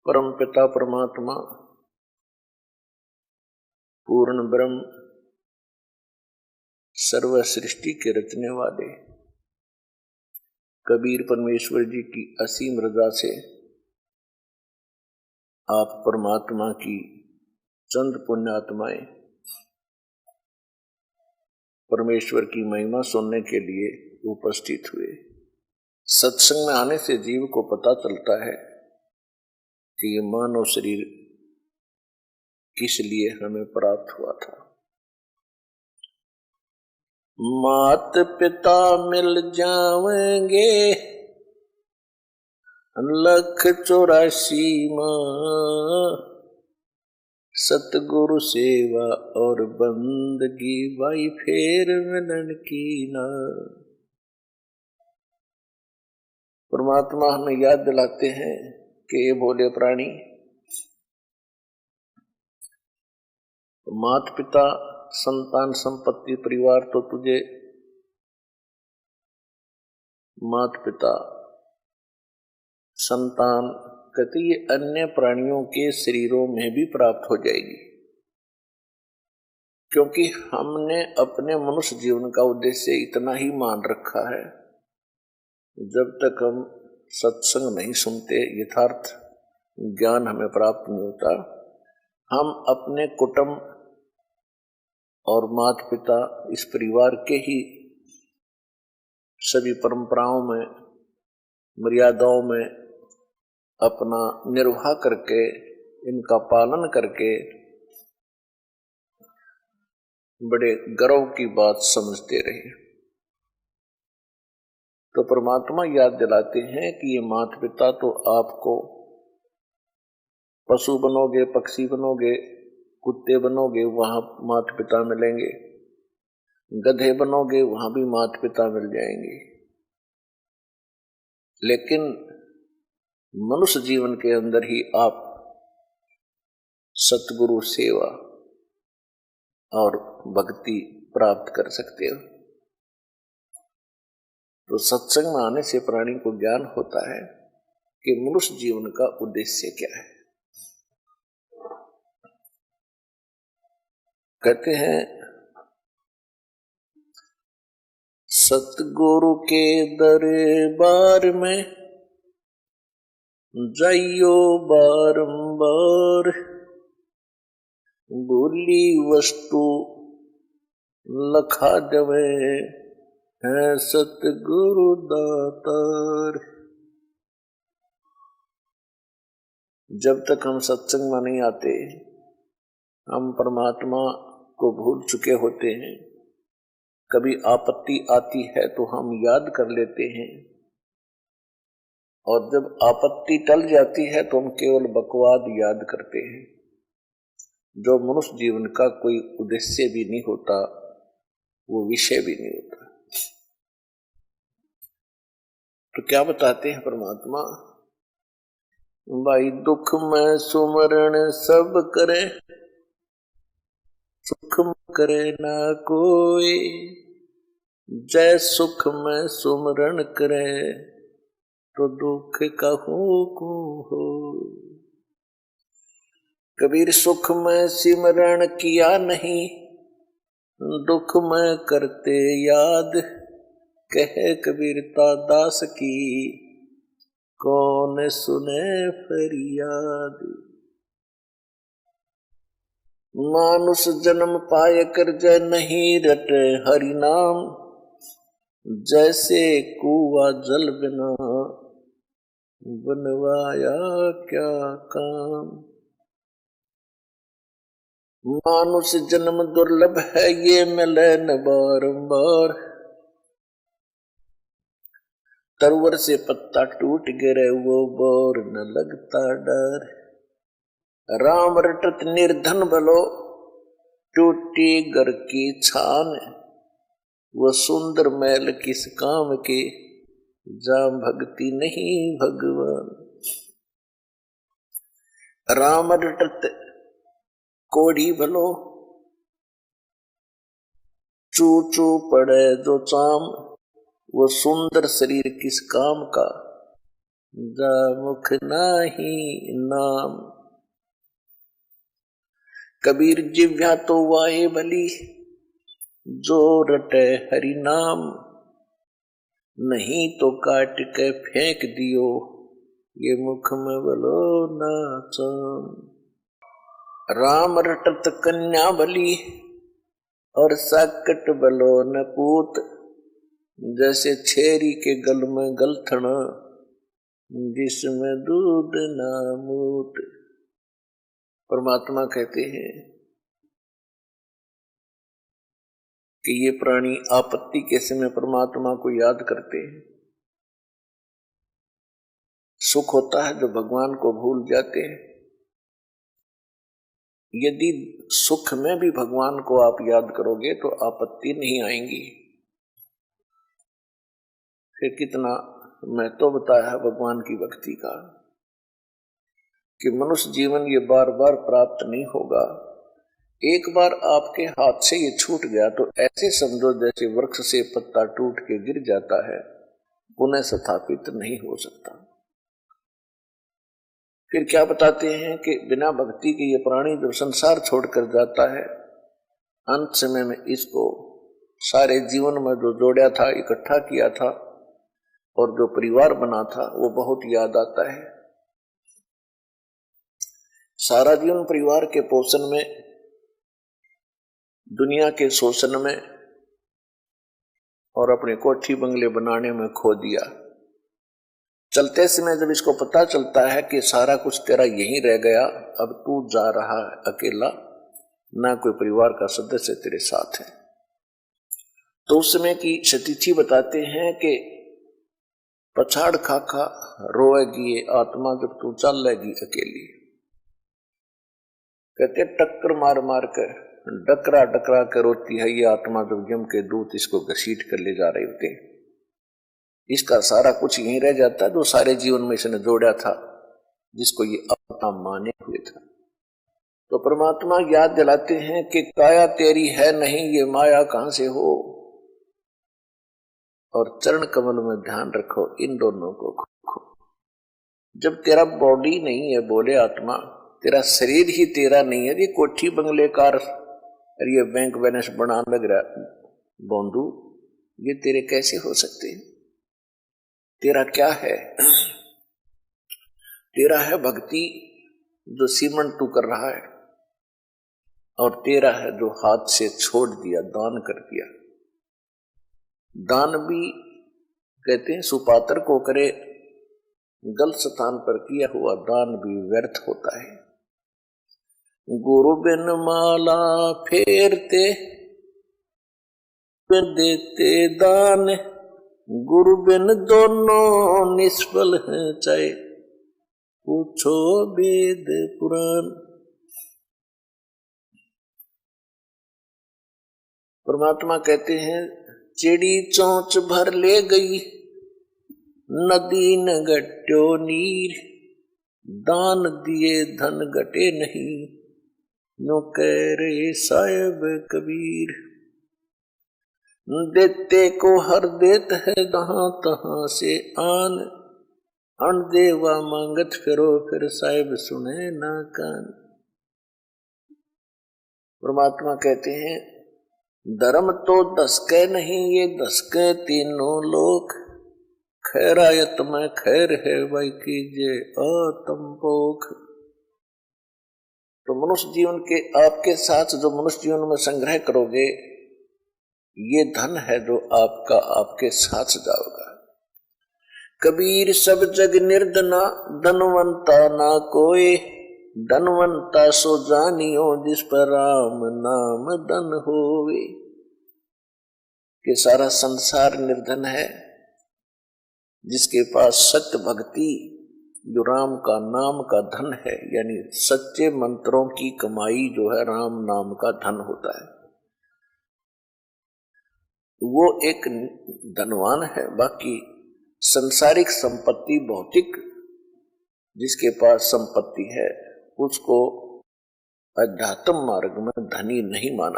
परम पिता परमात्मा पूर्ण ब्रह्म सर्व सृष्टि के रचने वाले कबीर परमेश्वर जी की असीम रजा से आप परमात्मा की चंद पुण्यात्माएं परमेश्वर की महिमा सुनने के लिए उपस्थित हुए। सत्संग में आने से जीव को पता चलता है कि ये मानव शरीर किस लिए हमें प्राप्त हुआ था। मात पिता मिल जावेंगे 184 माँ, सतगुरु सेवा और बंदगी भाई फेर मिलन की ना। परमात्मा हमें याद दिलाते हैं कि ये भोले प्राणी, माता पिता संतान संपत्ति परिवार तो तुझे माता पिता संतान कहते ये अन्य प्राणियों के शरीरों में भी प्राप्त हो जाएगी, क्योंकि हमने अपने मनुष्य जीवन का उद्देश्य इतना ही मान रखा है। जब तक हम सत्संग नहीं सुनते, यथार्थ ज्ञान हमें प्राप्त नहीं होता, हम अपने कुटुंब और माता पिता इस परिवार के ही सभी परंपराओं में मर्यादाओं में अपना निर्वाह करके इनका पालन करके बड़े गर्व की बात समझते रहे। तो परमात्मा याद दिलाते हैं कि ये माता पिता तो आपको पशु बनोगे, पक्षी बनोगे, कुत्ते बनोगे वहां माता पिता मिलेंगे, गधे बनोगे वहां भी माता पिता मिल जाएंगे, लेकिन मनुष्य जीवन के अंदर ही आप सतगुरु सेवा और भक्ति प्राप्त कर सकते हो। तो सत्संग में आने से प्राणी को ज्ञान होता है कि मनुष्य जीवन का उद्देश्य क्या है। कहते हैं सतगुरु के दरबार में जाइयो बारंबार, भूली वस्तु लखा जवे है सतगुरु दातार। जब तक हम सत्संग में नहीं आते, हम परमात्मा को भूल चुके होते हैं। कभी आपत्ति आती है तो हम याद कर लेते हैं, और जब आपत्ति टल जाती है तो हम केवल बकवाद याद करते हैं, जो मनुष्य जीवन का कोई उद्देश्य भी नहीं होता, वो विषय भी नहीं होता। तो क्या बताते हैं परमात्मा, भाई दुख में सुमरण सब करे, सुख में करे ना कोई, जय सुख में सुमरण करे तो दुख कहूं को हो। कबीर सुख में सिमरण किया नहीं, दुख में करते याद, कहे कबीरता दास की कौन सुने फरियाद। मानुष जन्म पाए कर जय नहीं रटे हरि नाम, जैसे कुआ जल बिना बनवाया क्या काम। मानुष जन्म दुर्लभ है ये मिले न बारंबार, तरवर से पत्ता टूट गिरे वो बोर न लगता डर। राम रटत निर्धन बलो टूटी घर की छान, वो सुंदर मैल किस काम के जाम भक्ति नहीं भगवान। राम रटत कोढ़ी भलो चू चू पड़े जो चाम, वो सुंदर शरीर किस काम का जा मुख नाही नाम। कबीर जिव्या तो वाहे भली, जो रटे हरि नाम। नहीं तो काट के फेंक दियो, ये मुख में बोलो ना चाम। राम रटत कन्या बली, और साकट बलो न पूत। जैसे छेरी के गल में गलथन, जिसमें दूध ना मूत। परमात्मा कहते हैं कि ये प्राणी आपत्ति के समय परमात्मा को याद करते हैं। सुख होता है जो भगवान को भूल जाते हैं। यदि सुख में भी भगवान को आप याद करोगे तो आपत्ति नहीं आएंगी। फिर कितना महत्व बताया है भगवान की भक्ति का, कि मनुष्य जीवन ये बार बार प्राप्त नहीं होगा। एक बार आपके हाथ से ये छूट गया तो ऐसे समझो जैसे वृक्ष से पत्ता टूट के गिर जाता है, पुनः स्थापित नहीं हो सकता। फिर क्या बताते हैं कि बिना भक्ति के ये प्राणी जब संसार छोड़कर जाता है, अंत समय में इसको सारे जीवन में जो जोड़ा था, इकट्ठा किया था और जो परिवार बना था, वो बहुत याद आता है। सारा जीवन परिवार के पोषण में, दुनिया के शोषण में और अपने कोठी बंगले बनाने में खो दिया। चलते समय जब इसको पता चलता है कि सारा कुछ तेरा यहीं रह गया, अब तू जा रहा है अकेला, ना कोई परिवार का सदस्य तेरे साथ है, तो उस समय की सतिथि बताते हैं कि पछाड़ खा खा रोएगी ये आत्मा जब तू चल लेगी अकेली। कहते टक्कर मार मार कर, डकरा डकरा कर रोती है ये आत्मा जब यम के दूत इसको घसीट कर ले जा रहे होते। इसका सारा कुछ यहीं रह जाता है जो सारे जीवन में इसने जोड़ा था, जिसको ये अपना माने हुए था। तो परमात्मा याद दिलाते हैं कि काया तेरी है नहीं, ये माया कहां से हो। और चरण कमल में ध्यान रखो इन दोनों को खो। जब तेरा बॉडी नहीं है, बोले आत्मा, तेरा शरीर ही तेरा नहीं है, ये कोठी बंगले कार और ये बैंक बैलेंस बना लग रहा बोंदू, ये तेरे कैसे हो सकते हैं? तेरा क्या है? तेरा है भक्ति जो सीमंत तू कर रहा है, और तेरा है जो हाथ से छोड़ दिया, दान कर दिया। दान भी कहते हैं सुपात्र को करे, गलत स्थान पर किया हुआ दान भी व्यर्थ होता है। गुरु बिन माला फेरते देते दान, गुरु बिन दोनों निष्फल हैं, चाहे पूछो वेद पुराण। परमात्मा कहते हैं चिड़ी चोंच भर ले गई, नदी न घट्यो नीर, दान दिए धन घटे नहीं, नो कह रहे साहिब कबीर। देते को हर देत है जहां तहां से आन, अन देवा मांगत फिरो फिर साहिब सुने ना कान। परमात्मा कहते हैं धर्म तो दसके नहीं, ये दसके तीनों लोक, खैरायत में खैर है भाई कीजिए आत्म पोख। तो मनुष्य जीवन के आपके साथ जो मनुष्य जीवन में संग्रह करोगे, ये धन है जो आपका आपके साथ जाओगा। कबीर सब जग निर्धना, धनवंता ना कोई, धनवंता सो जानियो जिस पर राम नाम धन होवे। कि सारा संसार निर्धन है, जिसके पास सत्य भक्ति जो राम का नाम का धन है, यानी सच्चे मंत्रों की कमाई जो है राम नाम का धन होता है, वो एक धनवान है। बाकी संसारिक संपत्ति, भौतिक जिसके पास संपत्ति है, उसको अध्यात्म मार्ग में धनी नहीं माना